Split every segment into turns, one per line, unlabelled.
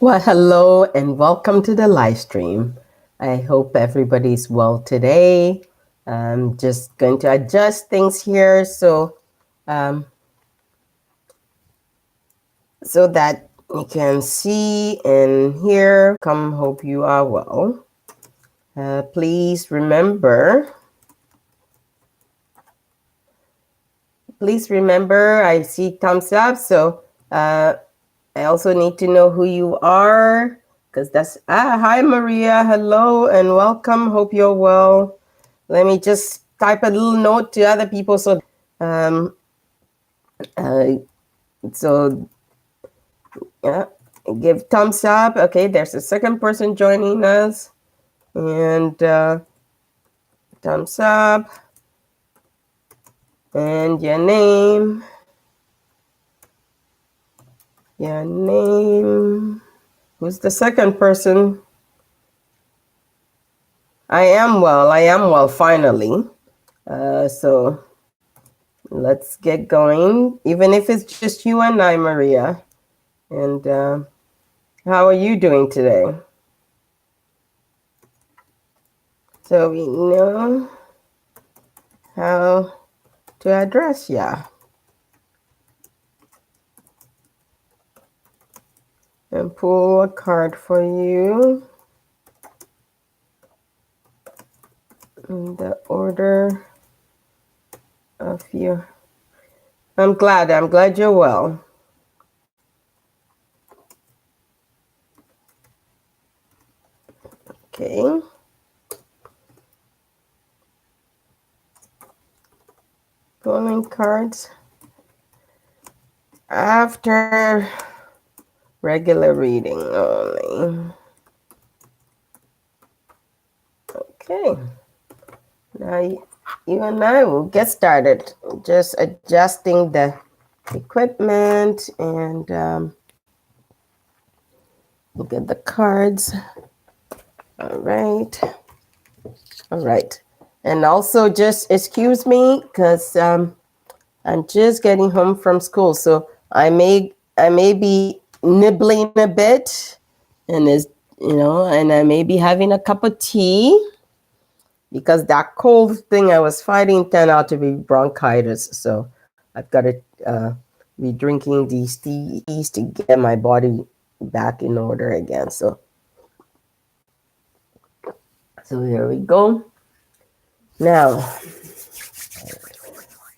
Well, hello and welcome to the live stream. I hope everybody's well today. I'm just going to adjust things here um, so that you can see and hear. Come, hope you are well. Please remember. I see thumbs up. So I also need to know who you are because hi Maria, hello and welcome. Hope you're well. Let me just type a little note to other people um, uh, so yeah, give thumbs up. Okay, there's a second person joining us, and thumbs up, and your name. Who's the second person? I am well. Finally. So let's get going. Even if it's just you and I, Maria. And how are you doing today? So we know how to address ya. And pull a card for you in the order of your. I'm glad you're well. Okay. Pulling cards after regular reading only. Okay. Now you and I will get started. Just adjusting the equipment and look at the cards. All right. And also just excuse me because I'm just getting home from school, so I may be nibbling a bit, and and I may be having a cup of tea because that cold thing I was fighting turned out to be bronchitis. So I've got to be drinking these teas to get my body back in order again. So here we go. Now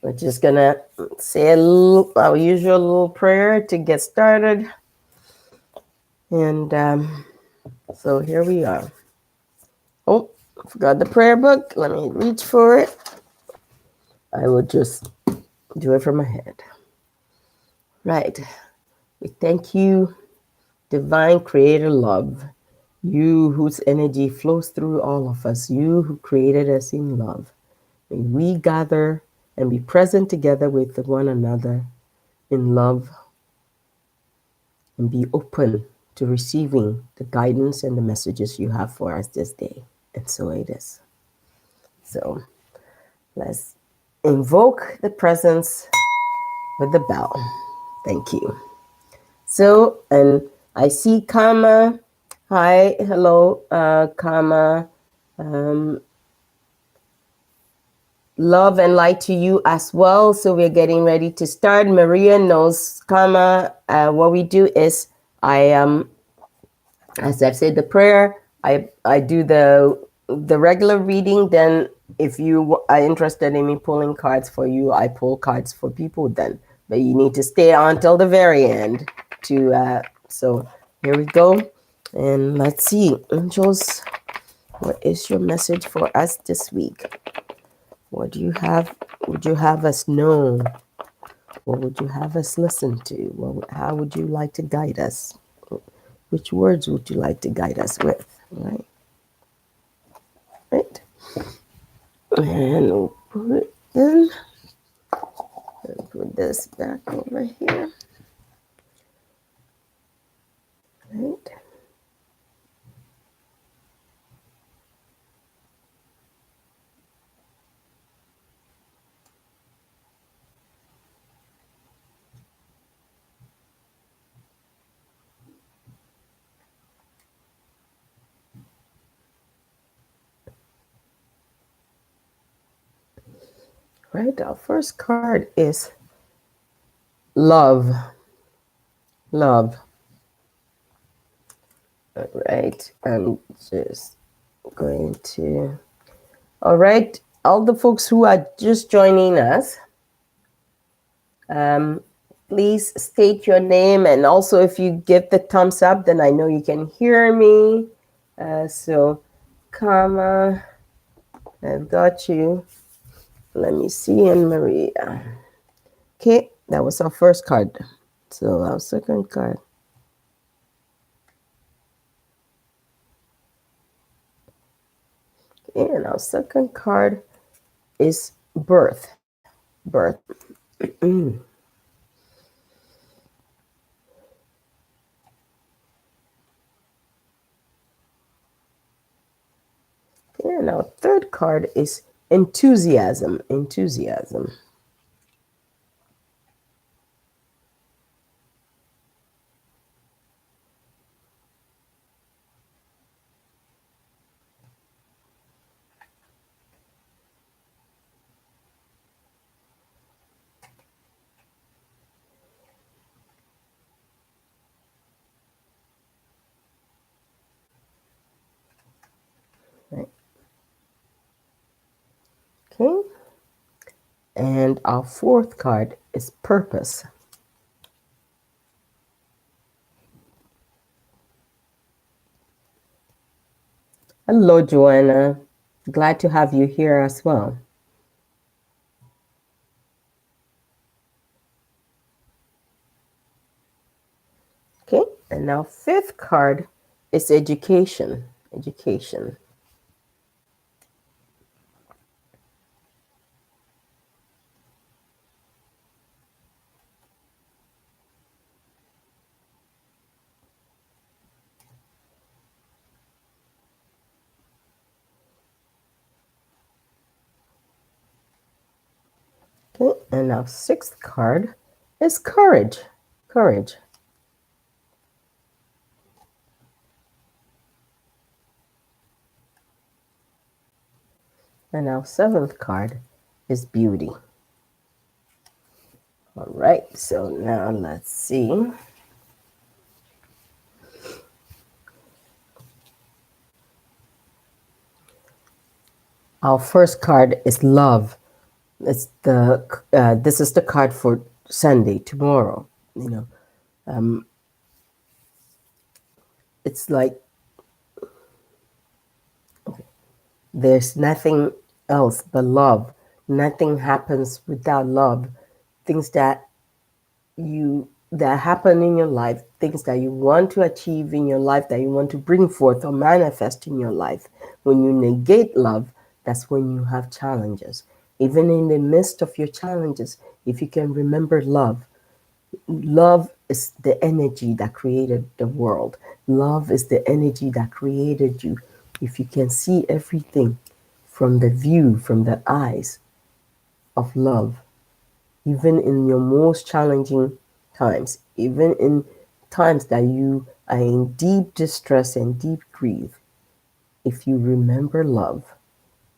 we're just gonna say our usual little prayer to get started. And so here we are. Oh, I forgot the prayer book. Let me reach for it. I will just do it from my head. Right. We thank you, divine creator love. You whose energy flows through all of us. You who created us in love. May we gather and be present together with one another in love and be open to receiving the guidance and the messages you have for us this day. And so it is. So let's invoke the presence with the bell. Thank you. So, and I see Kama. Hi, hello, Kama. Love and light to you as well. So we're getting ready to start. Maria knows Kama. What we do is as I've said the prayer, I do the regular reading. Then if you are interested in me pulling cards for you, I pull cards for people then. But you need to stay on till the very end so here we go. And let's see, angels, what is your message for us this week? What do you have? Would you have us know? What would you have us listen to? How would you like to guide us? Which words would you like to guide us with? Right. And we'll put it in and put this back over here. Right. Right, our first card is love. Love. All right, I'm just going to. All right, all the folks who are just joining us, please state your name, and also if you give the thumbs up, then I know you can hear me. So, Kama, I've got you. Let me see, and Maria. Okay, that was our first card. So our second card. Okay, and our second card is birth. Birth. Okay, and our third card is enthusiasm. Enthusiasm. Right. Okay. And our fourth card is purpose. Hello, Joanna. Glad to have you here as well. Okay, and our fifth card is education. Education. Okay, and our sixth card is courage. Courage. And our seventh card is beauty. All right, so now let's see. Our first card is love. It's the this is the card for Sunday, tomorrow. You know, it's like there's nothing else but love. Nothing happens without love. Things that happen in your life, things that you want to achieve in your life, that you want to bring forth or manifest in your life. When you negate love, that's when you have challenges. Even in the midst of your challenges, if you can remember love, love is the energy that created the world. Love is the energy that created you. If you can see everything from the view, from the eyes of love, even in your most challenging times, even in times that you are in deep distress and deep grief, if you remember love,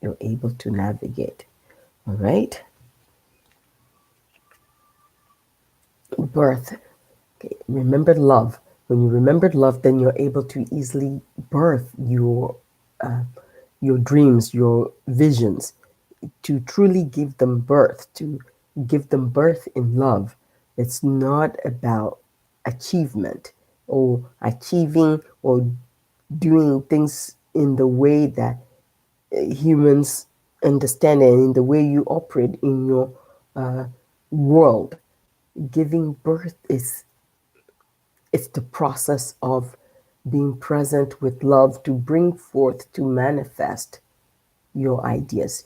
you're able to navigate. All right? Birth. Okay. Remember love. When you remember love, then you're able to easily birth your dreams, your visions, to truly give them birth, to give them birth in love. It's not about achievement or achieving or doing things in the way that humans understand and in the way you operate in your world. Giving birth is it's the process of being present with love to bring forth, to manifest your ideas.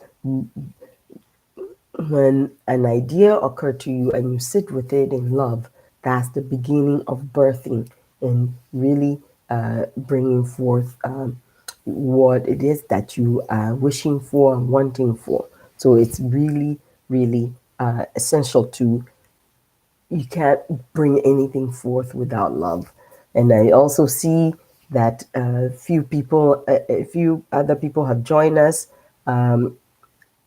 When an idea occurs to you and you sit with it in love, that's the beginning of birthing and really bringing forth what it is that you are wishing for and wanting for. So it's really, really essential to, you can't bring anything forth without love. And I also see that a few other people have joined us.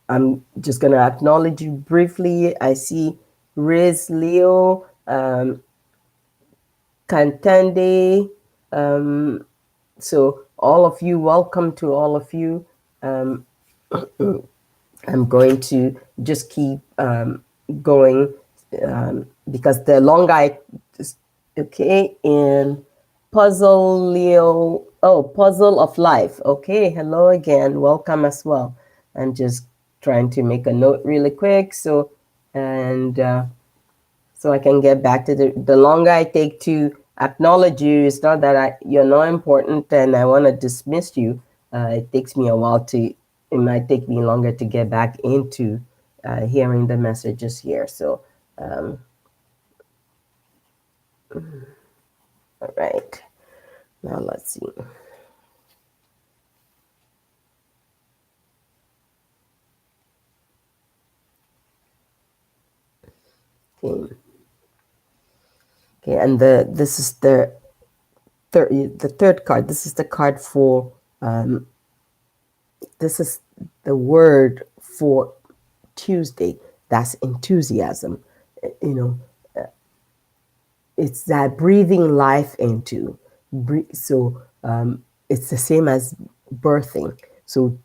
I'm just going to acknowledge you briefly. I see Riz Leo, Kantande. So all of you, welcome to all of you. I'm going to just keep going because the longer I, okay, and Puzzle Leo, oh, Puzzle of Life. Okay, hello again, welcome as well. I'm just trying to make a note really quick. So, and so I can get back to the longer I take to acknowledge you, it's not that you're not important and I want to dismiss you. It takes me a while it might take me longer to get back into hearing the messages here. So, all right, now let's see. Okay, okay, and this is the third card. This is the card for this is the word for Tuesday. That's enthusiasm. You know, it's that breathing life into. So it's the same as birthing. So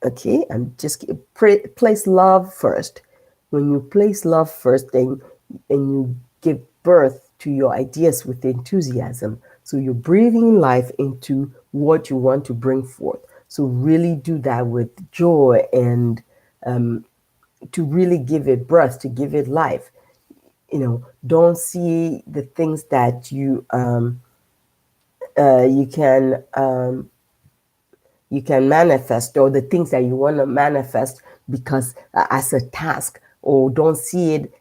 okay, and just place love first. When you place love first, then and you give birth to your ideas with enthusiasm. So you're breathing life into what you want to bring forth. So really do that with joy and to really give it birth, to give it life. Don't see the things that you can manifest, or the things that you want to manifest because as a task, or don't see it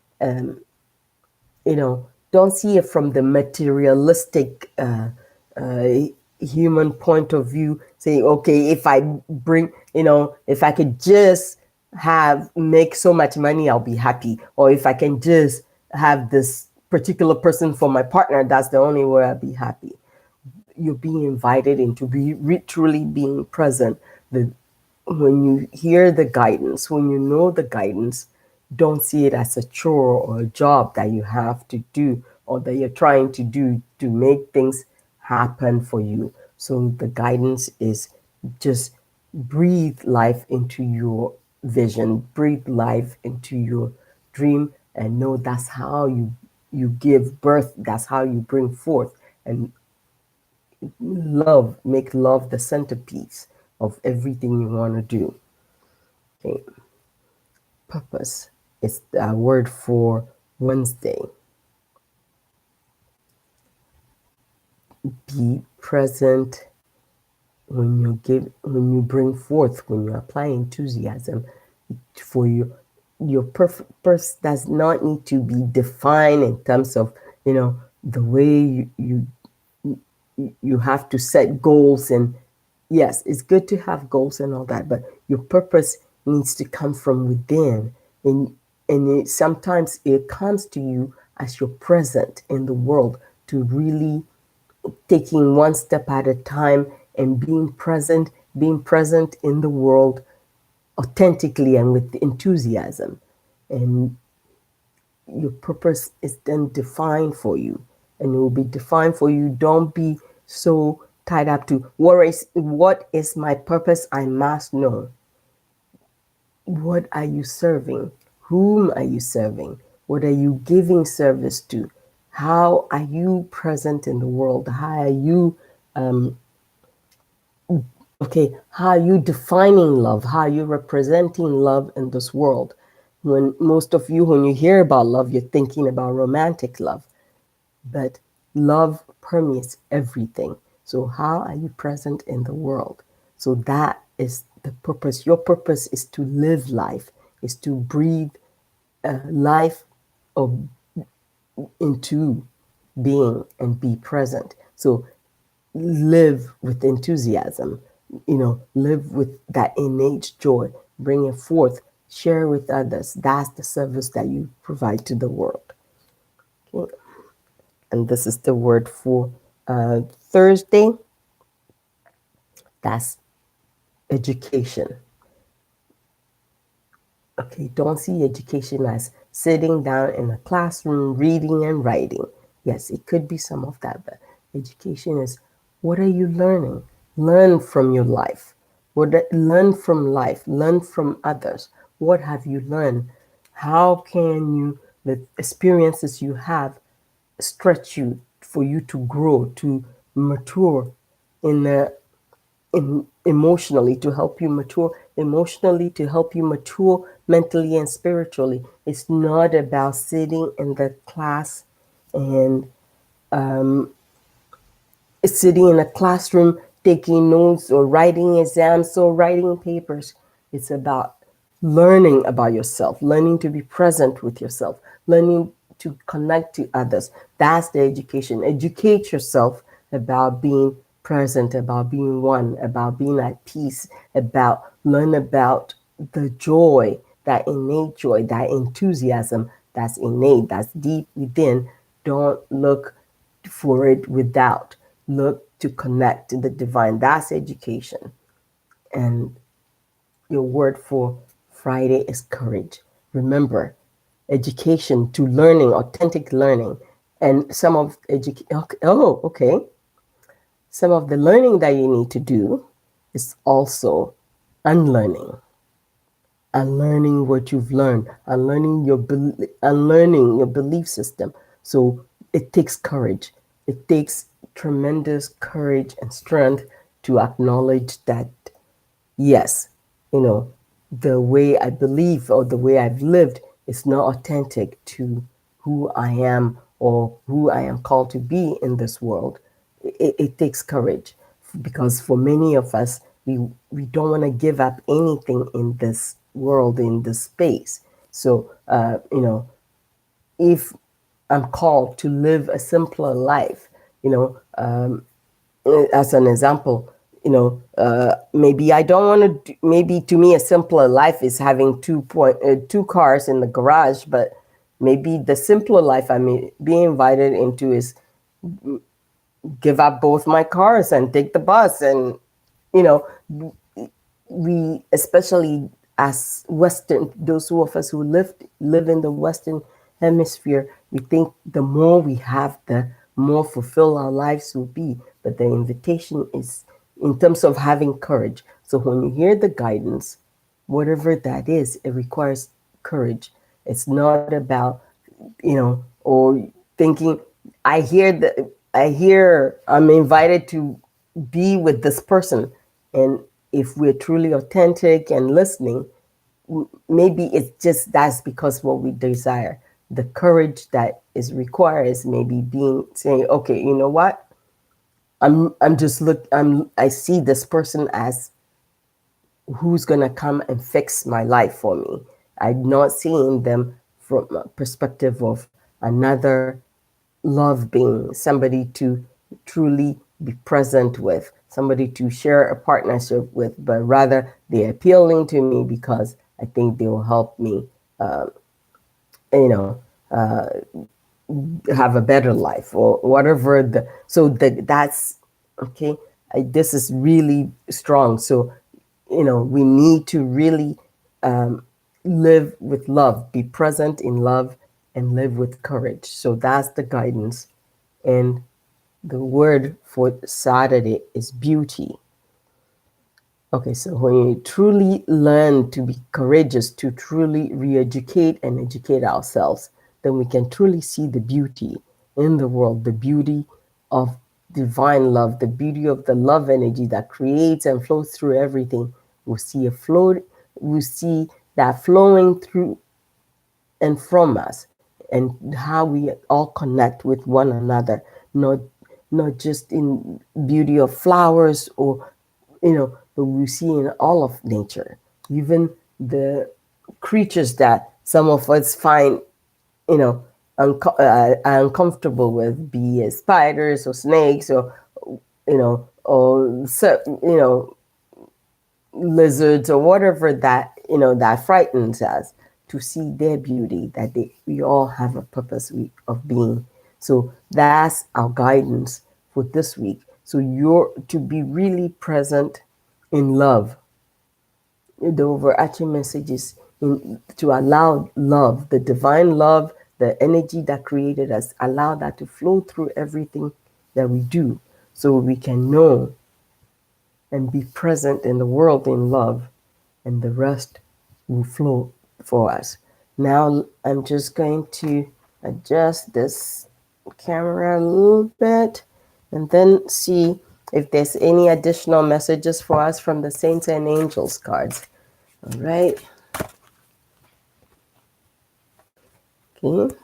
don't see it from the materialistic human point of view, saying, okay, if I bring, if I could just make so much money, I'll be happy. Or if I can just have this particular person for my partner, that's the only way I'll be happy. You're being invited into truly being present. When you hear the guidance, when you know the guidance, don't see it as a chore or a job that you have to do or that you're trying to do to make things happen for you. So the guidance is just breathe life into your vision, breathe life into your dream, and know that's how you give birth, that's how you bring forth. And make love the centerpiece of everything you want to do. Okay. Purpose is a word for Wednesday. Be present when you bring forth, when you apply enthusiasm for your purpose does not need to be defined in terms of the way you have to set goals. And yes, it's good to have goals and all that, but your purpose needs to come from within. Sometimes it comes to you as you're present in the world, to really taking one step at a time and being present in the world authentically and with enthusiasm. And your purpose is then defined for you, and it will be defined for you. Don't be so tied up to what is my purpose. I must know. What are you serving? Whom are you serving? What are you giving service to? How are you present in the world? How are you how are you defining love? How are you representing love in this world? When most of you, when you hear about love, you're thinking about romantic love. But love permeates everything. So how are you present in the world? So that is the purpose. Your purpose is to live life, is to breathe life of, into being and be present. So live with enthusiasm, live with that innate joy, bring it forth, share with others. That's the service that you provide to the world. Okay. And this is the word for Thursday. That's education. Okay, don't see education as sitting down in a classroom reading and writing. Yes, it could be some of that, but education is, what are you learning? Learn from your life. Learn from life, learn from others. What have you learned? How can the experiences you have stretch you for you to grow, to mature in a emotionally, to help you mature emotionally, to help you mature mentally and spiritually. It's not about sitting in the class and sitting in a classroom taking notes or writing exams or writing papers. It's about learning about yourself, learning to be present with yourself, learning to connect to others. That's the education. Educate yourself about being present, about being one, about being at peace, learn about the joy, that innate joy, that enthusiasm that's innate, that's deep within. Don't look for it without. Look to connect to the divine. That's education. And your word for Friday is courage. Remember, education to learning, authentic learning. And some of okay. Some of the learning that you need to do is also unlearning. Unlearning what you've learned, unlearning your belief system. So it takes courage. It takes tremendous courage and strength to acknowledge that, yes, you know, the way I believe or the way I've lived is not authentic to who I am or who I am called to be in this world. It takes courage because for many of us, we don't want to give up anything in this world, in this space. So, if I'm called to live a simpler life, you know, as an example, maybe I don't want to. Maybe to me, a simpler life is having two cars in the garage. But maybe the simpler life I may be invited into is give up both my cars and take the bus. And you know, we, especially as Western, those of us who live in the Western hemisphere, we think the more we have, the more fulfilled our lives will be. But the invitation is in terms of having courage. So when you hear the guidance, whatever that is, it requires courage. It's not about, or thinking, I'm invited to be with this person. And if we're truly authentic and listening, maybe it's just that's because what we desire. The courage that is required is maybe saying, okay, you know what? I see this person as who's gonna come and fix my life for me. I'm not seeing them from a perspective of another love being, somebody to truly be present with, somebody to share a partnership with, but rather they're appealing to me because I think they will help me, you know, uh, have a better life or whatever. That's okay. This is really strong. So, we need to really live with love, be present in love, and live with courage. So that's the guidance. And the word for Saturday is beauty. Okay, so when you truly learn to be courageous, to truly re-educate and educate ourselves, then we can truly see the beauty in the world, the beauty of divine love, the beauty of the love energy that creates and flows through everything. We see that flowing through and from us, and how we all connect with one another, not just in beauty of flowers or but we see in all of nature, even the creatures that some of us find you know uncomfortable with, be it spiders or snakes or lizards or whatever that frightens us, to see their beauty, that we all have a purpose of being. So that's our guidance for this week. So you're to be really present in love. The overarching message is to allow love, the divine love, the energy that created us, allow that to flow through everything that we do, so we can know and be present in the world in love, and the rest will flow for us. Now I'm just going to adjust this camera a little bit and then see if there's any additional messages for us from the Saints and Angels cards. All right. Okay.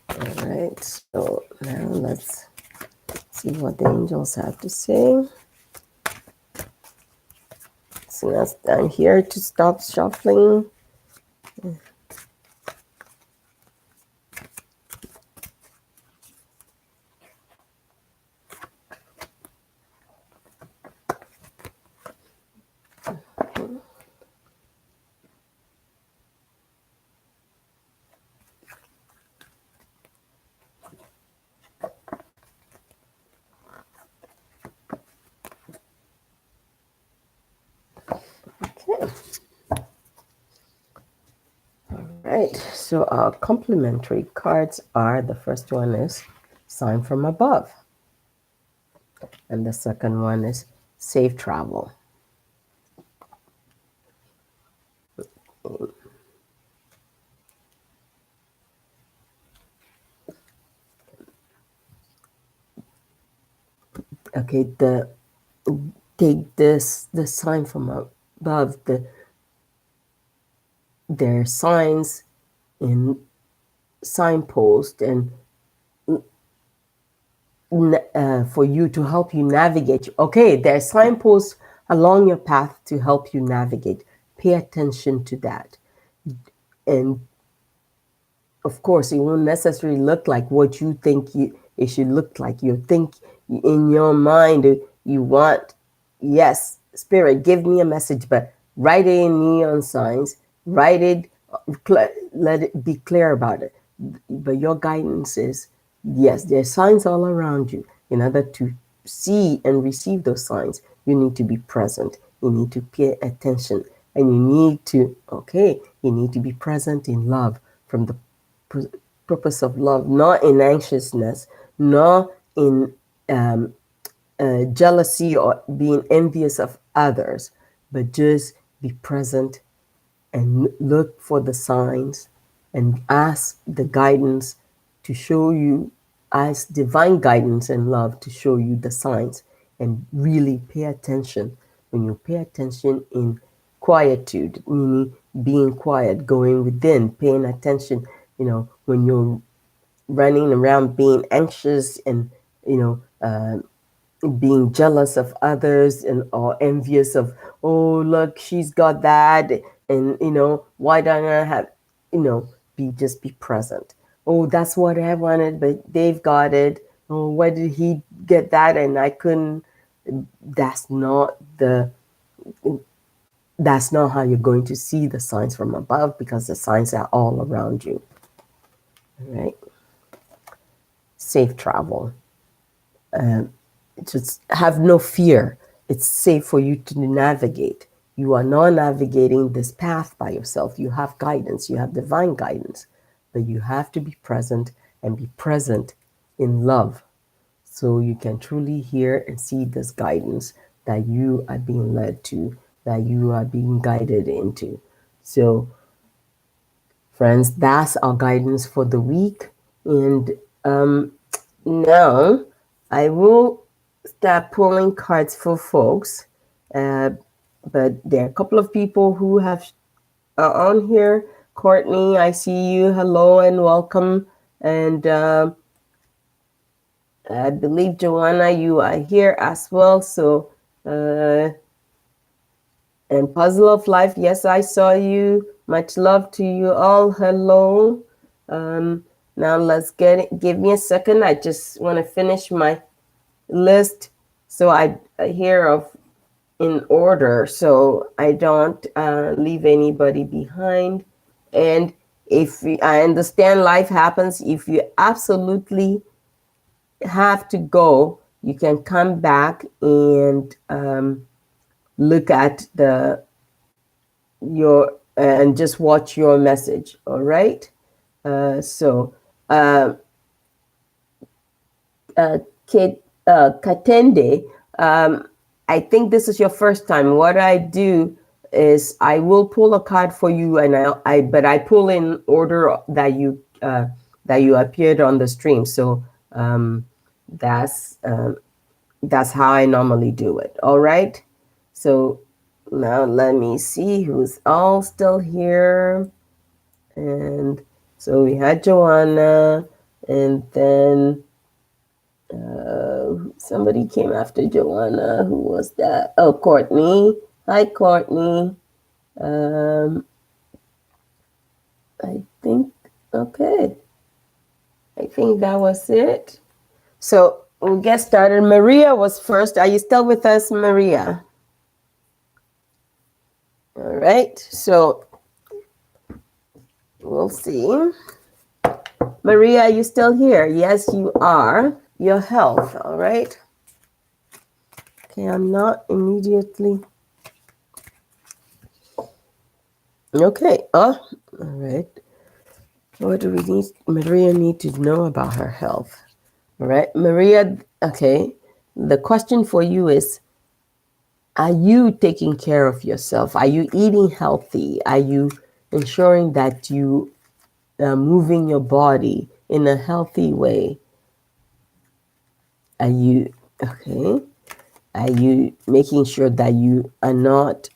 All right. So now let's see what the angels have to say. So I'm here to stop shuffling. Okay. Right, so our complementary cards are, the first one is Sign from Above, and the second one is Safe Travel. Okay, take the sign from above, their signs in signpost, and for you to help you navigate. Okay, there's signposts along your path to help you navigate. Pay attention to that. And of course, it won't necessarily look like what you think it should look like. You think in your mind you want, yes, Spirit, give me a message, but write it in neon signs, write it, let it be clear about it. But your guidance is, yes, there's signs all around you. In order to see and receive those signs, you need to be present. You need to pay attention. And you need to, you need to be present in love, from the purpose of love, not in anxiousness, not in jealousy or being envious of others, but just be present and look for the signs and ask the guidance to show you, ask divine guidance and love to show you the signs, and really pay attention. When you pay attention in quietude, meaning being quiet, going within, paying attention, when you're running around being anxious and, being jealous of others and or envious of, oh, look, she's got that, and why don't I have, be present. Oh, that's what I wanted, but they've got it. Oh, why did he get that and I couldn't? That's not how you're going to see the signs from above, because the signs are all around you. All right. Safe travel. Just have no fear. It's safe for you to navigate. You are not navigating this path by yourself. You have guidance. You have divine guidance. But you have to be present, and be present in love, so you can truly hear and see this guidance that you are being led to, that you are being guided into. So, friends, that's our guidance for the week. And now I will start pulling cards for folks. But there are a couple of people who are on here. Courtney, I see you. Hello and welcome. And I believe, Joanna, you are here as well. So, and Puzzle of Life, yes, I saw you. Much love to you all. Hello. Now let's give me a second. I just want to finish my list, so I hear of in order, so I don't leave anybody behind. And if I understand life happens, if you absolutely have to go, you can come back and look at the your and just watch your message. All right. So, Kate, Katende, I think this is your first time. What I do is I will pull a card for you, and but I pull in order that you appeared on the stream. So that's that's how I normally do it. All right. So now let me see who's all still here. And so we had Joanna, and then somebody came after Joanna. Who was that? Oh, Courtney. Hi, Courtney. I think, okay. I think that was it. So we'll get started. Maria was first. Are you still with us, Maria? All right. So we'll see. Maria, are you still here? Yes, you are. Your health, all right? Okay, I'm not immediately. Okay, all right. What do we need? Maria need to know about her health. All right, Maria, okay. The question for you is, are you taking care of yourself? Are you eating healthy? Are you ensuring that you are moving your body in a healthy way? Are you, okay? Are you making sure that you are not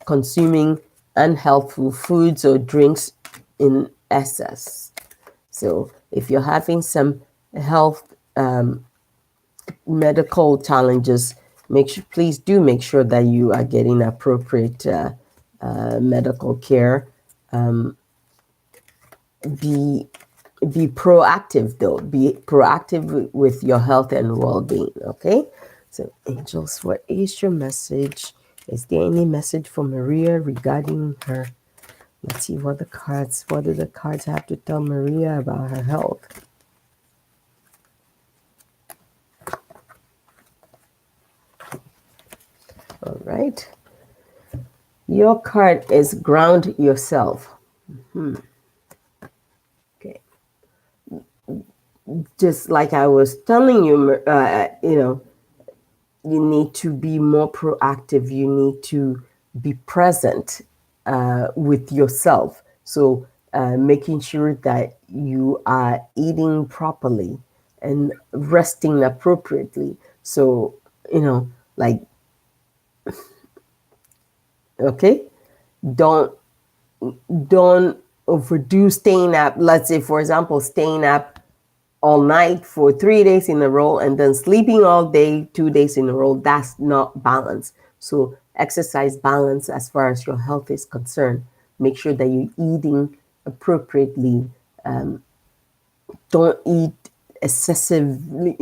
consuming unhealthful foods or drinks in excess? So if you're having some health medical challenges, please do make sure that you are getting appropriate medical care. Be proactive though. Be proactive with your health and well-being. Okay. So angels, what is your message? Is there any message for Maria regarding her? Let's see what do the cards have to tell Maria about her health? All right. Your card is ground yourself. Okay. Just like I was telling you, you need to be more proactive. You need to be present with yourself. So making sure that you are eating properly and resting appropriately. So, like, okay, don't overdo staying up. Let's say, for example, staying up all night for 3 days in a row and then sleeping all day 2 days in a row. That's not balance. So exercise balance as far as your health is concerned. Make sure that you're eating appropriately. Don't eat excessively,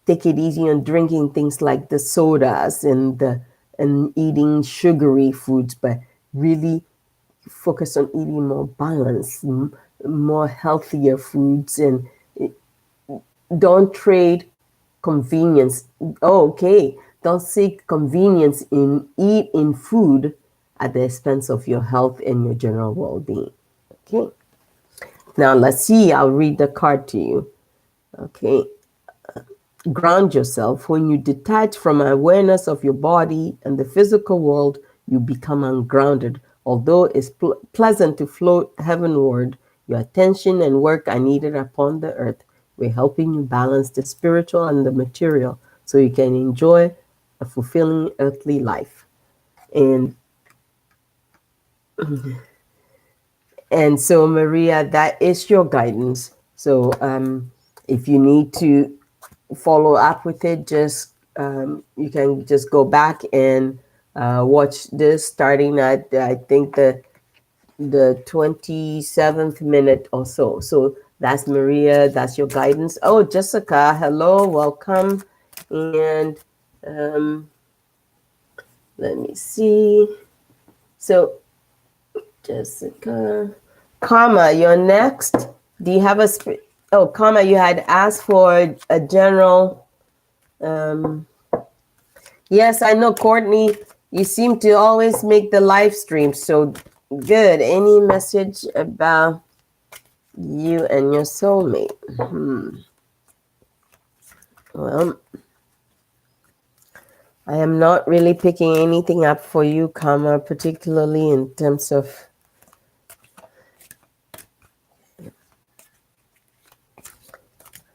take it easy on drinking things like the sodas and eating sugary foods, but really focus on eating more balanced, more healthier foods, and don't trade convenience. Oh, okay. Don't seek convenience in food at the expense of your health and your general well-being. Okay. Now let's see. I'll read the card to you. Okay. Ground yourself. When you detach from awareness of your body and the physical world, you become ungrounded. Although it's pleasant to float heavenward, your attention and work are needed upon the earth. We're helping you balance the spiritual and the material so you can enjoy a fulfilling earthly life. And so, Maria, that is your guidance. So if you need to follow up with it, just you can just go back and watch this starting at, I think, the 27th minute or so. So that's Maria, that's your guidance. Oh, Jessica, hello, welcome. And let me see. So Jessica, Karma, you're next. Do you have Karma, you had asked for a general. Yes, I know, Courtney. You seem to always make the live stream so good. Any message about you and your soulmate? Well, I am not really picking anything up for you, Karma, particularly in terms of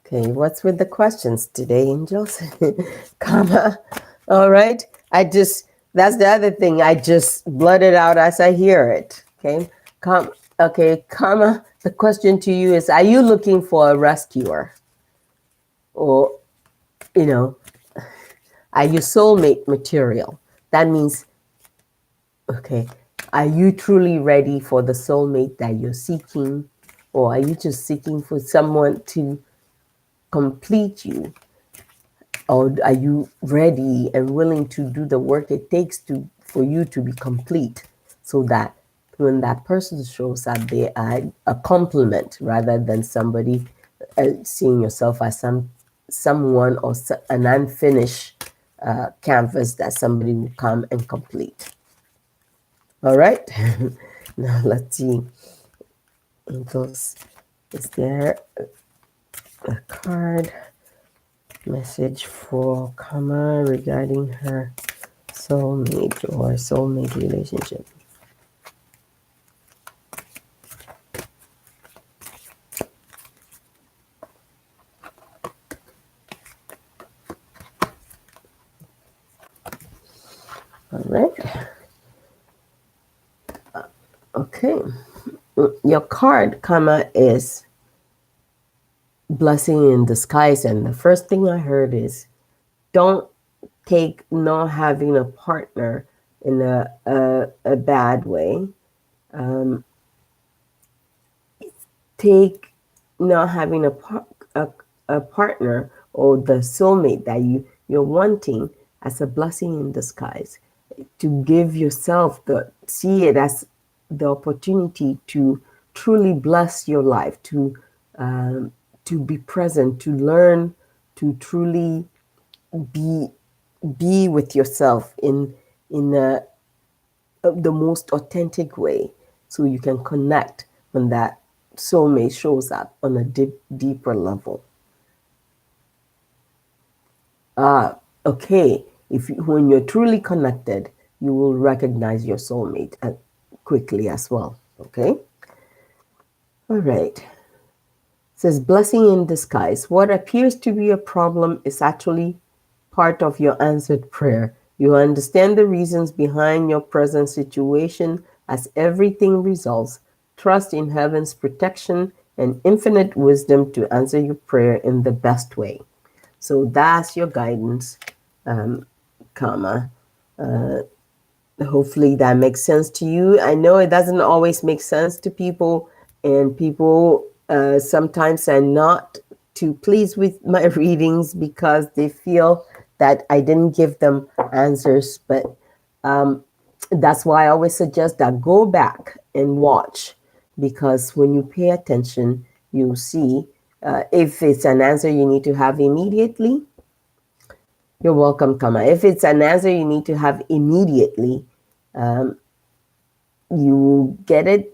okay, what's with the questions today, angels? Karma. All right. That's the other thing. I just blurt it out as I hear it. Okay. Okay, Karma, the question to you is, are you looking for a rescuer? Or, are you soulmate material? That means, okay, are you truly ready for the soulmate that you're seeking? Or are you just seeking for someone to complete you? Or are you ready and willing to do the work it takes for you to be complete, so that when that person shows up, they are a complement rather than somebody seeing yourself as someone or an unfinished canvas that somebody will come and complete. All right. Now let's see. Is there a card message for Kama regarding her soulmate or soulmate relationship? All right. Okay. Your card, Kama, is blessing in disguise. And the first thing I heard is, don't take not having a partner in a bad way. Take not having a partner or the soulmate that you're wanting as a blessing in disguise, to give yourself see it as the opportunity to truly bless your life, to be present, to learn, to truly be with yourself in the most authentic way, so you can connect when that soulmate shows up on a deeper level. Okay, when you're truly connected, you will recognize your soulmate quickly as well. Okay. All right. It says, blessing in disguise. What appears to be a problem is actually part of your answered prayer. You understand the reasons behind your present situation. As everything resolves, trust in heaven's protection and infinite wisdom to answer your prayer in the best way. So that's your guidance, Karma. Hopefully that makes sense to you. I know it doesn't always make sense to people, and people sometimes are not too pleased with my readings because they feel that I didn't give them answers. But that's why I always suggest that go back and watch, because when you pay attention, you'll see if it's an answer you need to have immediately. You're welcome, Kama. If it's an answer you need to have immediately, you get it.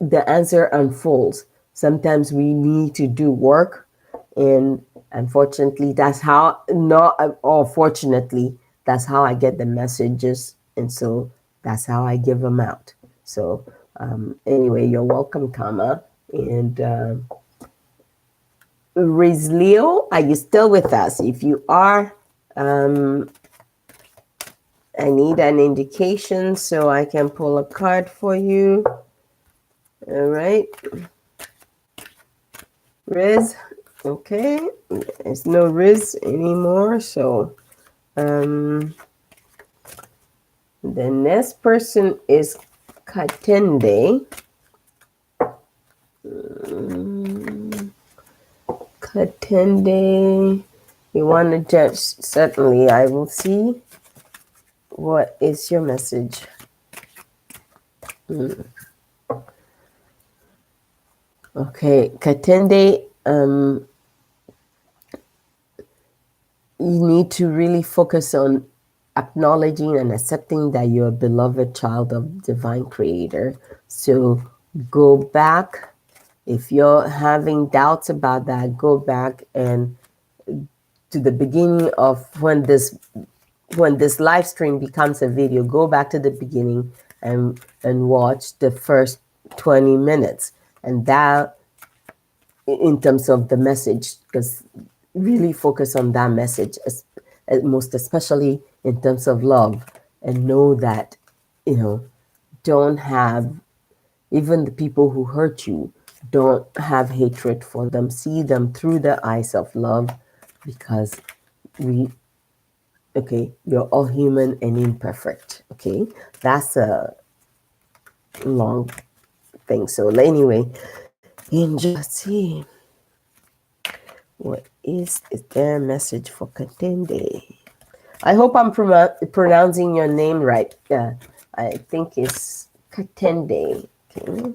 The answer unfolds. Sometimes we need to do work, and unfortunately, that's how. Not or fortunately, that's how I get the messages, and so that's how I give them out. So anyway, you're welcome, Kama. And Riz Leo, are you still with us? If you are, I need an indication so I can pull a card for you. All right. Riz. Okay. There's no Riz anymore. So the next person is Katende. Katende. You want to judge? Certainly, I will see. What is your message? Okay, Katende, you need to really focus on acknowledging and accepting that you're a beloved child of divine creator. So go back. If you're having doubts about that, go back and to the beginning of when this live stream becomes a video, go back to the beginning and watch the first 20 minutes. And that, in terms of the message, because really focus on that message, most especially in terms of love, and know that, don't have, even the people who hurt you, don't have hatred for them. See them through the eyes of love, because you're all human and imperfect. Okay, that's a long thing. So anyway, let's see. What is there a message for Katende? I hope I'm pronouncing your name right. I think it's Katende. Okay.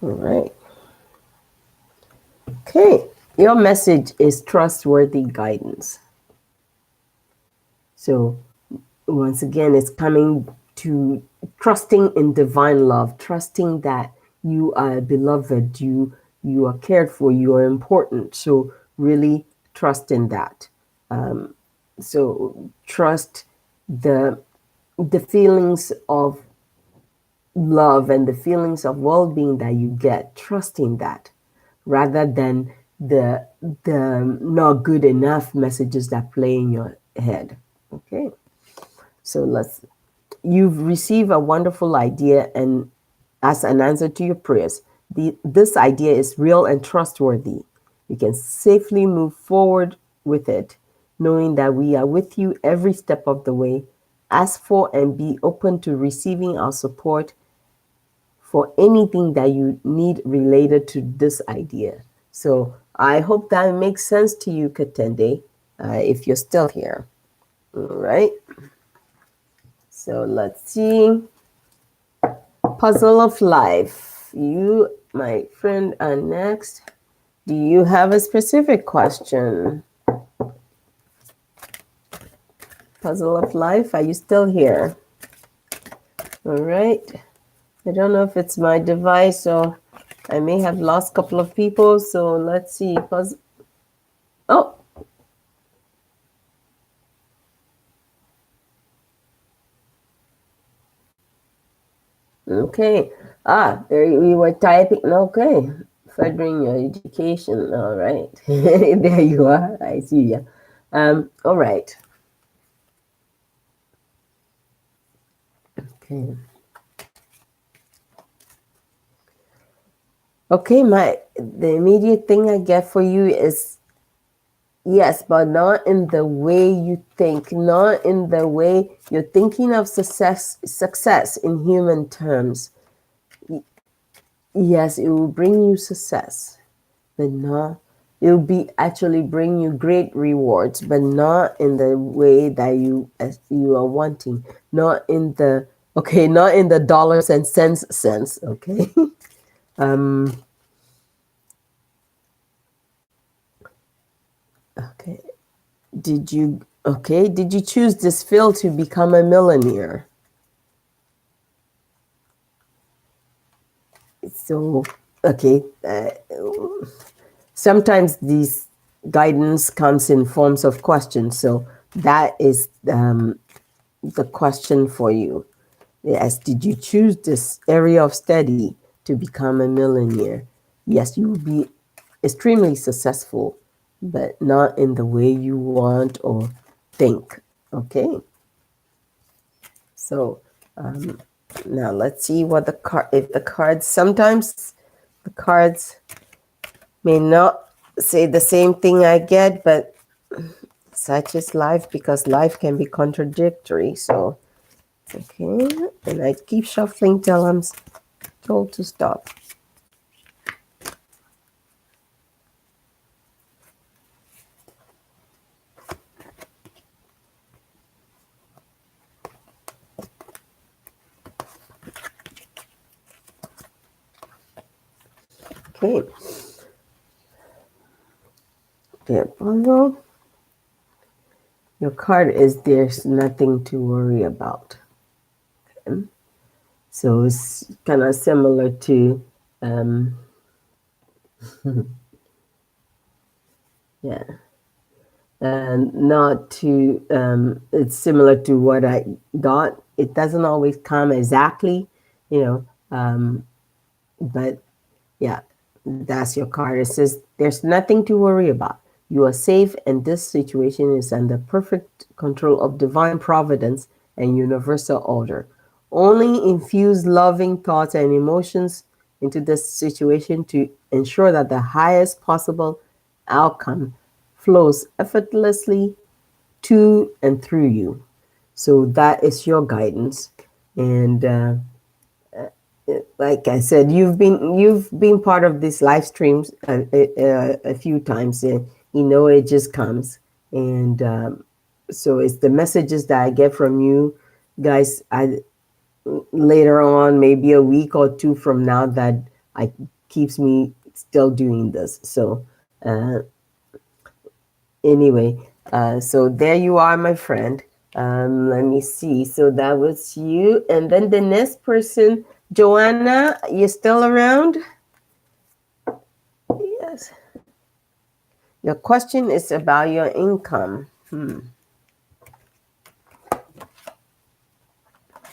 All right. Okay. Your message is trustworthy guidance. So once again, it's coming to trusting in divine love, trusting that you are beloved, you are cared for, you are important. So really trust in that. So trust the feelings of love and the feelings of well-being that you get, trusting that, rather than the not good enough messages that play in your head. Okay. So you've received a wonderful idea, and as an answer to your prayers, this idea is real and trustworthy. You can safely move forward with it, knowing that we are with you every step of the way. Ask for and be open to receiving our support for anything that you need related to this idea. So I hope that makes sense to you, Katende, if you're still here. All right. So let's see. Puzzle of life. You, my friend, are next. Do you have a specific question? Puzzle of life, are you still here? All right. I don't know if it's my device or I may have lost a couple of people. So let's see. Oh. Okay. There we were typing. Okay. Furthering your education. All right. There you are. I see you. All right. Okay. Okay, the immediate thing I get for you is yes, but not in the way you think, not in the way you're thinking of success in human terms. Yes, it will bring you success, but not, it will be actually bring you great rewards, but not in the way that you are wanting, not in the dollars and cents sense, okay? Okay. Did you choose this field to become a millionaire? So, okay, sometimes these guidance comes in forms of questions. So that is the question for you. Yes, did you choose this area of study to become a millionaire? Yes, you will be extremely successful, but not in the way you want or think. Okay. So now let's see what if the cards, sometimes the cards may not say the same thing I get, but such is life, because life can be contradictory. So, okay, and I keep shuffling till I'm told to stop. Okay. Well, your card is there's nothing to worry about. Okay. So it's kind of similar to, yeah, and not to, it's similar to what I got. It doesn't always come exactly, you know, but yeah, that's your card. It says there's nothing to worry about. You are safe, and this situation is under perfect control of divine providence and universal order. Only infuse loving thoughts and emotions into this situation to ensure that the highest possible outcome flows effortlessly to and through you. So that is your guidance. And like I said, you've been part of these live streams a few times, and you know it just comes. And so it's the messages that I get from you guys. I later on, maybe a week or two from now, that I keeps me still doing this. So anyway, so there you are, my friend. Let me see. So that was you. And then the next person, Joanna, you still around? Yes. Your question is about your income.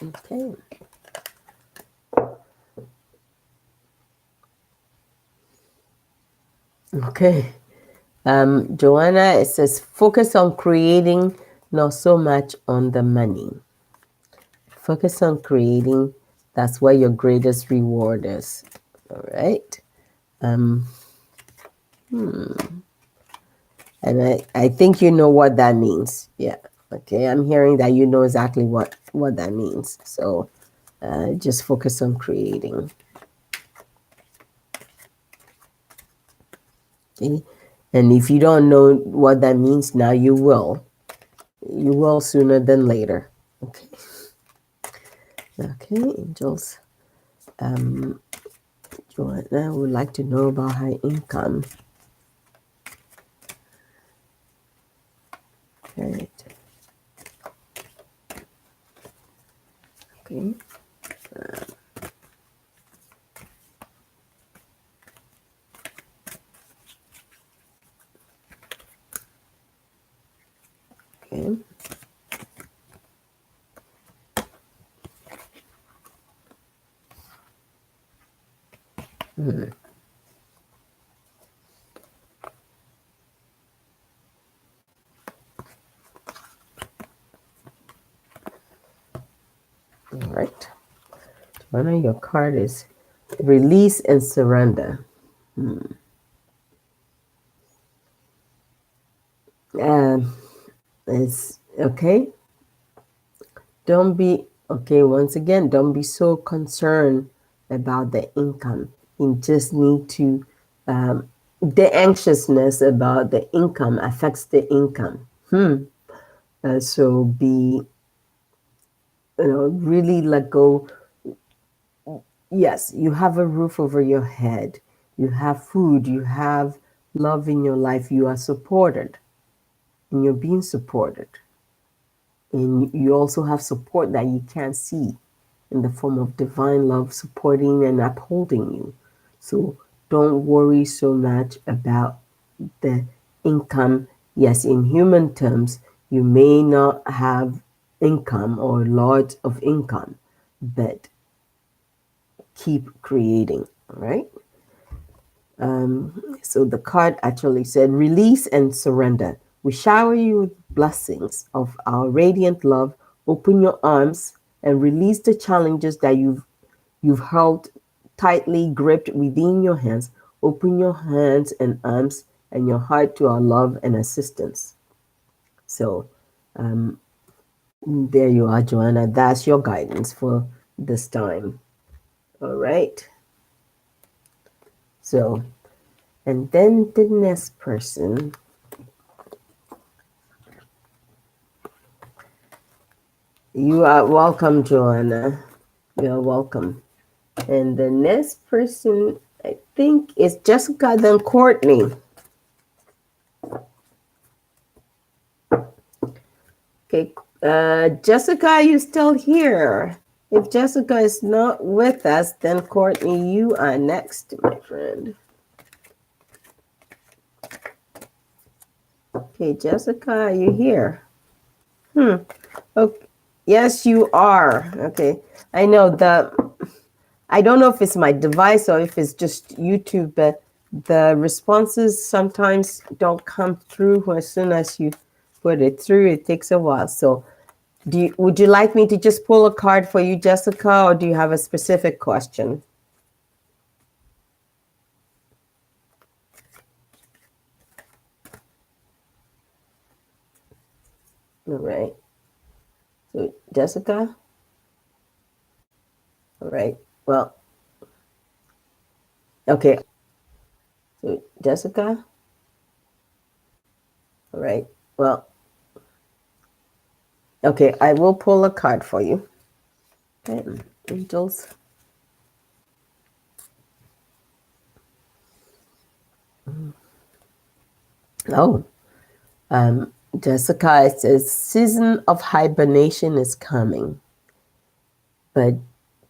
Okay. Okay. Joanna, it says focus on creating, not so much on the money. Focus on creating. That's where your greatest reward is. All right. And I think you know what that means. Yeah. Okay. I'm hearing that you know exactly what that means. So just focus on creating. Okay. And if you don't know what that means now, you will. You will sooner than later. Okay. Okay, angels. Joanna would like to know about her income. Right. Okay. Okay. All right. Joanna, your card is release and surrender. It's okay. Don't be okay. Once again, don't be so concerned about the income. You just need to. The anxiousness about the income affects the income. So be, really let go. Yes, you have a roof over your head. You have food. You have love in your life. You are supported, and you're being supported. And you also have support that you can't see in the form of divine love supporting and upholding you. So don't worry so much about the income. Yes, in human terms, you may not have income or lots of income, but keep creating, all right? So the card actually said, release and surrender. We shower you with blessings of our radiant love. Open your arms and release the challenges that you've held tightly gripped within your hands. Open your hands and arms and your heart to our love and assistance. So there you are, Joanna. That's your guidance for this time. All right. So, and then the next person. You are welcome, Joanna. You're welcome. And the next person I think it's Jessica, then Courtney. Okay, Jessica, are you still here? If Jessica is not with us, then Courtney, you are next, my friend. Okay, Jessica, are you here? Okay. Yes, you are. Okay. I know I don't know if it's my device or if it's just YouTube, but the responses sometimes don't come through as soon as you put it through. It takes a while. So would you like me to just pull a card for you, Jessica, or do you have a specific question? All right. So, Jessica? All right. Well, okay. So, Jessica? All right. Well, okay. I will pull a card for you. Okay. Angels. Oh, Jessica, it says season of hibernation is coming, but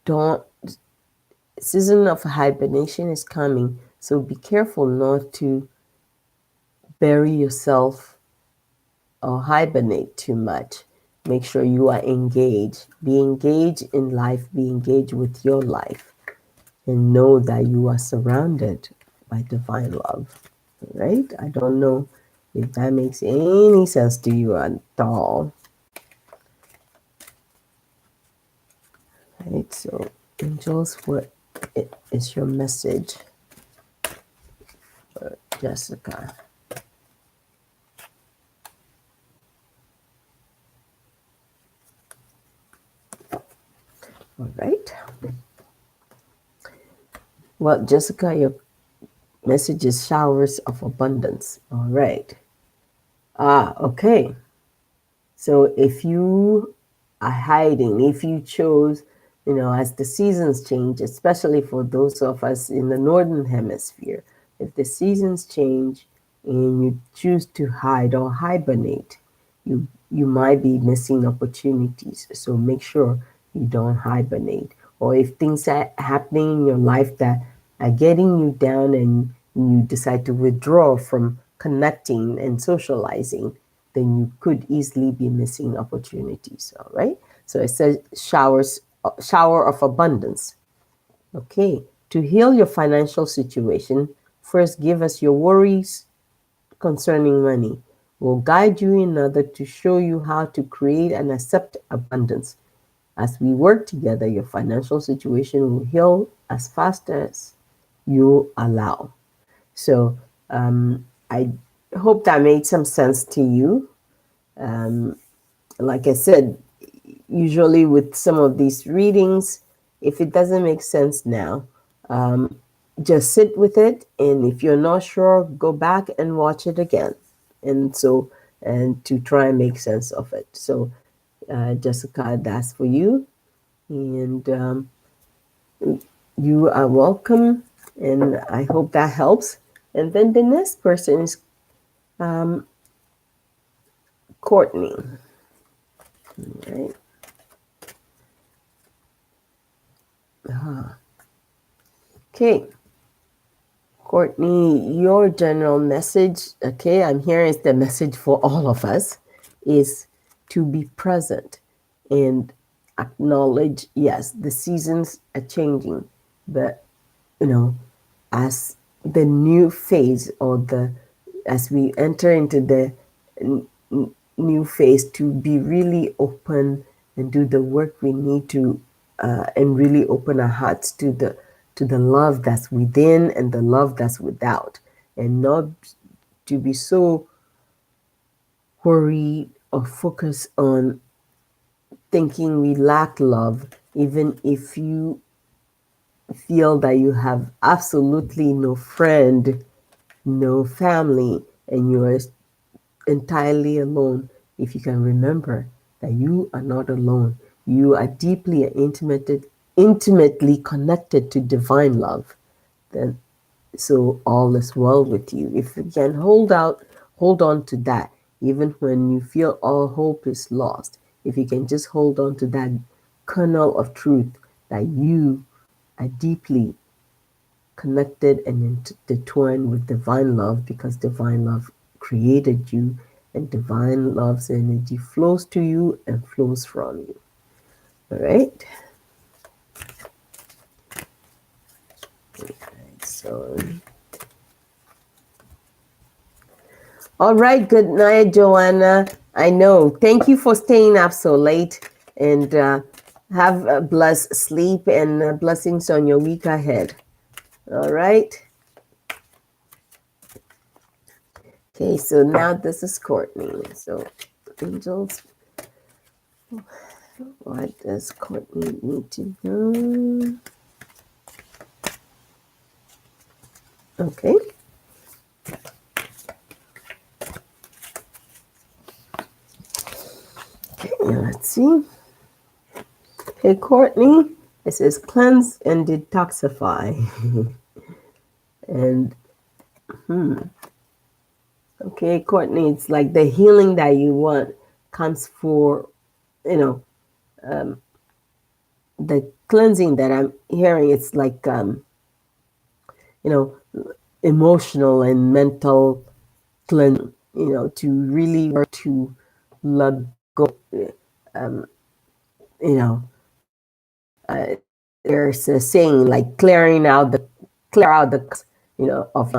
don't. Season of hibernation is coming, so be careful not to bury yourself or hibernate too much. Make sure you are engaged. Be engaged in life. Be engaged with your life, and know that you are surrounded by divine love. Right? I don't know if that makes any sense to you at all. Right, so angels, what is your message for Jessica? All right. Well, Jessica, your message is showers of abundance. All right. Okay. So if you are hiding, if you chose, as the seasons change, especially for those of us in the northern hemisphere, if the seasons change and you choose to hide or hibernate, you might be missing opportunities. So make sure you don't hibernate. Or if things are happening in your life that are getting you down and you decide to withdraw from connecting and socializing, then you could easily be missing opportunities. All right. So it says shower of abundance. Okay. To heal your financial situation, first give us your worries concerning money. We'll guide you in order to show you how to create and accept abundance. As we work together, your financial situation will heal as fast as you allow. So I hope that made some sense to you. Like I said, usually with some of these readings, if it doesn't make sense now, just sit with it. And if you're not sure, go back and watch it again. And to try and make sense of it. So, Jessica, that's for you. And you are welcome. And I hope that helps. And then the next person is Courtney. All right. Okay. Courtney, your general message, okay, I'm hearing is the message for all of us, is to be present and acknowledge, yes, the seasons are changing, but, as the new phase as we enter into the new phase, to be really open and do the work we need to, and really open our hearts to the love that's within and the love that's without, and not to be so worried or focused on thinking we lack love, even if you feel that you have absolutely no friend, no family, and you are entirely alone. If you can remember that you are not alone, you are deeply and intimately connected to divine love. then so all is well with you. If you can hold on to that, even when you feel all hope is lost, if you can just hold on to that kernel of truth that you are deeply connected and intertwined with divine love, because divine love created you and divine love's energy flows to you and flows from you. All right. So, all right. Good night, Joanna. I know. Thank you for staying up so late, and have a blessed sleep and blessings on your week ahead. All right. Okay. So now this is Courtney. So, angels, what does Courtney need to know? Okay. Okay, let's see. Hey, Courtney, it says cleanse and detoxify. And, okay, Courtney, it's like the healing that you want comes for, the cleansing that I'm hearing. It's like, emotional and mental cleansing, to really work to let go, you know, there's a saying like clear out the of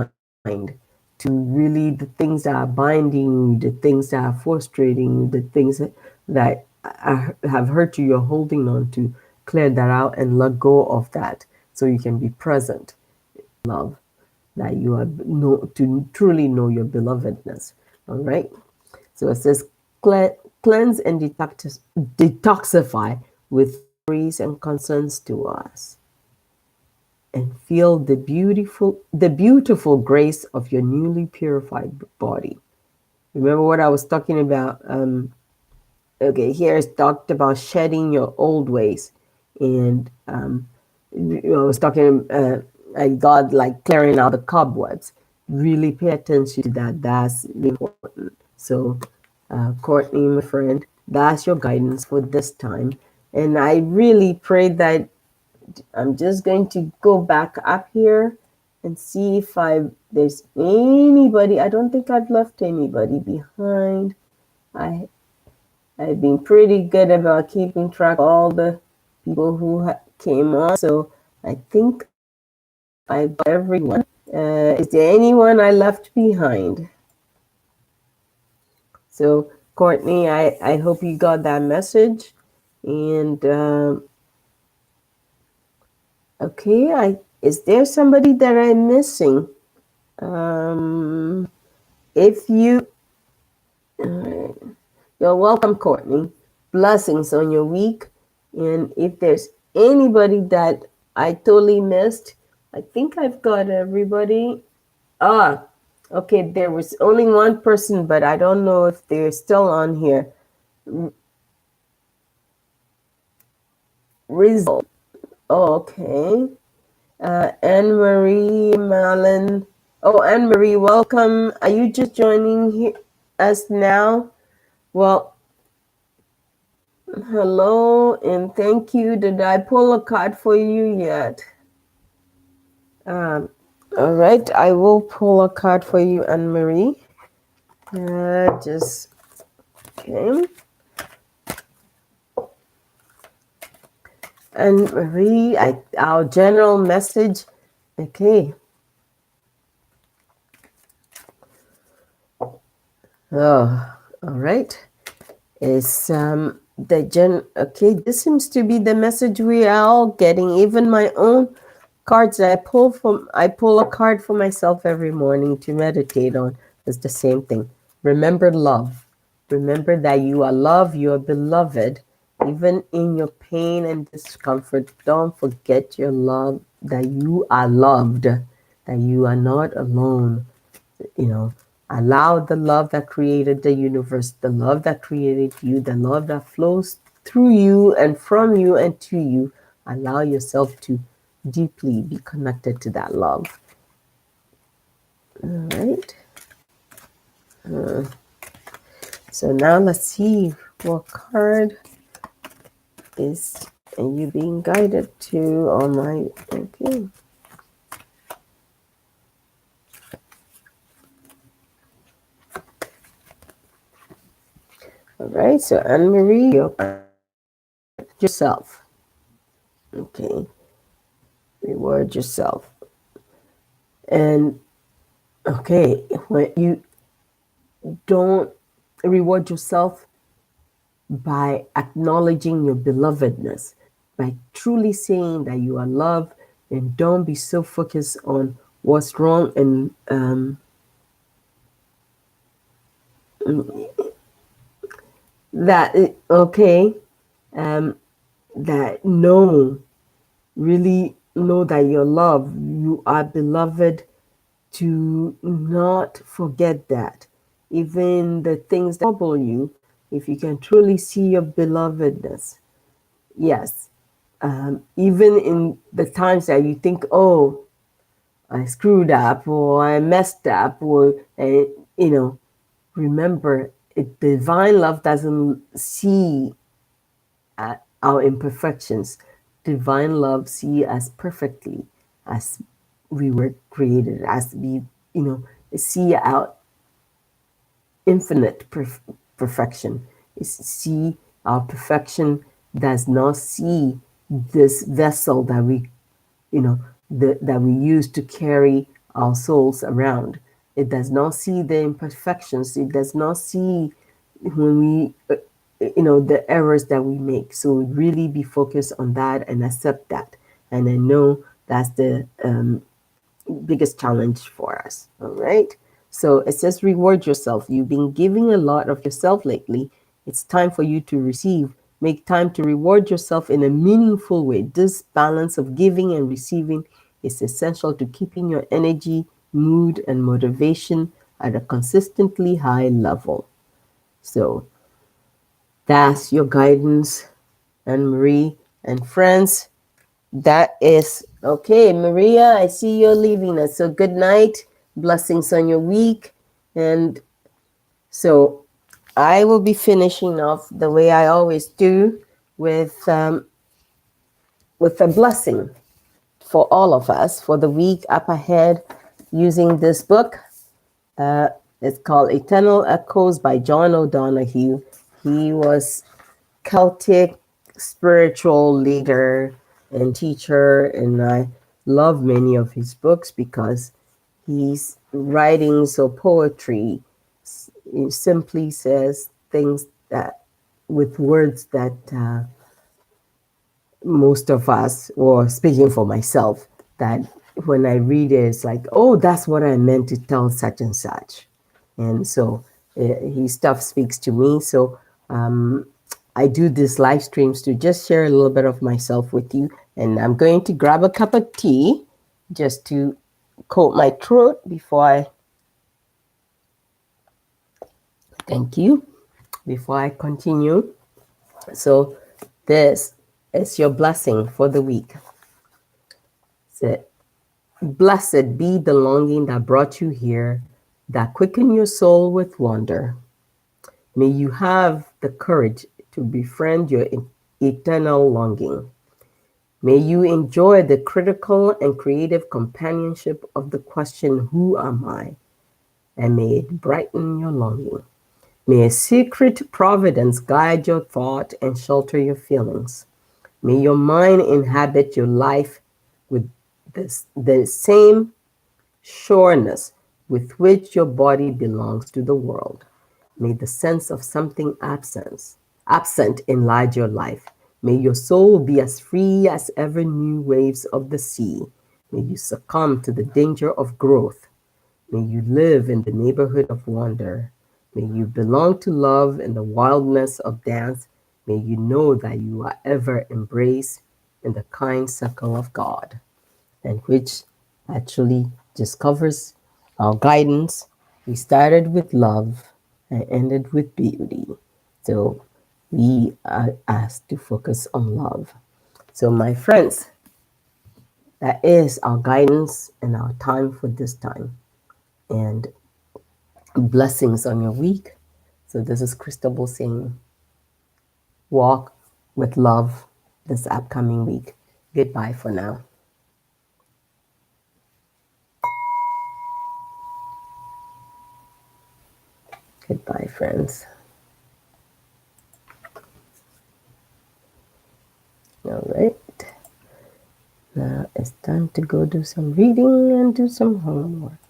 mind, to really the things that are binding you, the things that are frustrating you, the things that have hurt you, you're holding on to, clear that out and let go of that so you can be present, love, that you are to truly know your belovedness. All right. So it says cleanse and detoxify with worries and concerns to us, and feel the beautiful grace of your newly purified body. Remember what I was talking about? Okay, here it's talked about shedding your old ways, and I was talking. God, like clearing out the cobwebs. Really pay attention to that. That's really important. So, Courtney, my friend, that's your guidance for this time. And I really pray that I'm just going to go back up here and see if there's anybody. I don't think I've left anybody behind. I've been pretty good about keeping track of all the people who came on. So I think I've got everyone. Is there anyone I left behind? So, Courtney, I hope you got that message. And okay, is there somebody that I'm missing? If you, you're welcome, Courtney. Blessings on your week. And if there's anybody that I totally missed, I think I've got everybody. Okay, there was only one person, but I don't know if they're still on here. Result. Oh, okay. Anne-Marie Malin. Oh, Anne-Marie, welcome. Are you just joining us now? Well, hello and thank you. Did I pull a card for you yet? All right, I will pull a card for you, Anne-Marie. Just okay. Anne-Marie, our general message. Okay. Oh, all right. Is okay, this seems to be the message we are all getting. Even my own cards that I pull a card for myself every morning to meditate on. It's the same thing. Remember love. Remember that you are loved, you are beloved. Even in your pain and discomfort, don't forget your love, that you are loved, that you are not alone. Allow the love that created the universe, the love that created you, the love that flows through you and from you and to you. Allow yourself to deeply be connected to that love. All right. So now let's see what card is you being guided to on my, okay. All right, so Anne-Marie, yourself. Okay, reward yourself. And okay, when you don't reward yourself by acknowledging your belovedness, by truly saying that you are loved, and don't be so focused on what's wrong and that okay, that no, really know that you're loved, you are beloved, to not forget that. Even the things that trouble you, if you can truly see your belovedness, yes, even in the times that you think, oh, I screwed up or I messed up, or, remember, divine love doesn't see our imperfections. Divine love see us perfectly as we were created, as we, see our infinite perfection. See our perfection does not see this vessel that we, that we use to carry our souls around. It does not see the imperfections. It does not see when we, the errors that we make. So really be focused on that and accept that. And I know that's the biggest challenge for us. All right. So it says reward yourself. You've been giving a lot of yourself lately. It's time for you to receive. Make time to reward yourself in a meaningful way. This balance of giving and receiving is essential to keeping your energy, mood, and motivation at a consistently high level. So that's your guidance, Anne Marie and friends. That is okay, Maria. I see you're leaving us. So good night. Blessings on your week. And so I will be finishing off the way I always do with a blessing for all of us for the week up ahead using this book. It's called Eternal Echoes by John O'Donohue. He was Celtic spiritual leader and teacher, and I love many of his books because his writings or poetry simply says things that with words that most of us, or speaking for myself, that when I read it, it's like, oh, that's what I meant to tell such and such. And so his stuff speaks to me. So I do these live streams to just share a little bit of myself with you. And I'm going to grab a cup of tea just to coat my throat before thank you, before I continue. So this is your blessing for the week. So, blessed be the longing that brought you here, that quickened your soul with wonder. May you have the courage to befriend your eternal longing. May you enjoy the critical and creative companionship of the question, who am I? And may it brighten your longing. May a secret providence guide your thought and shelter your feelings. May your mind inhabit your life with the same sureness with which your body belongs to the world. May the sense of something absent enlarge your life. May your soul be as free as ever new waves of the sea. May you succumb to the danger of growth. May you live in the neighborhood of wonder. May you belong to love in the wildness of dance. May you know that you are ever embraced in the kind circle of God, and which actually just covers our guidance. We started with love and ended with beauty. So we are asked to focus on love. So, my friends, That is our guidance and our time for this time. And blessings on your week. So this is Cristabelle saying, walk with love this upcoming week. Goodbye for now. Goodbye, friends. All right. Now it's time to go do some reading and do some homework.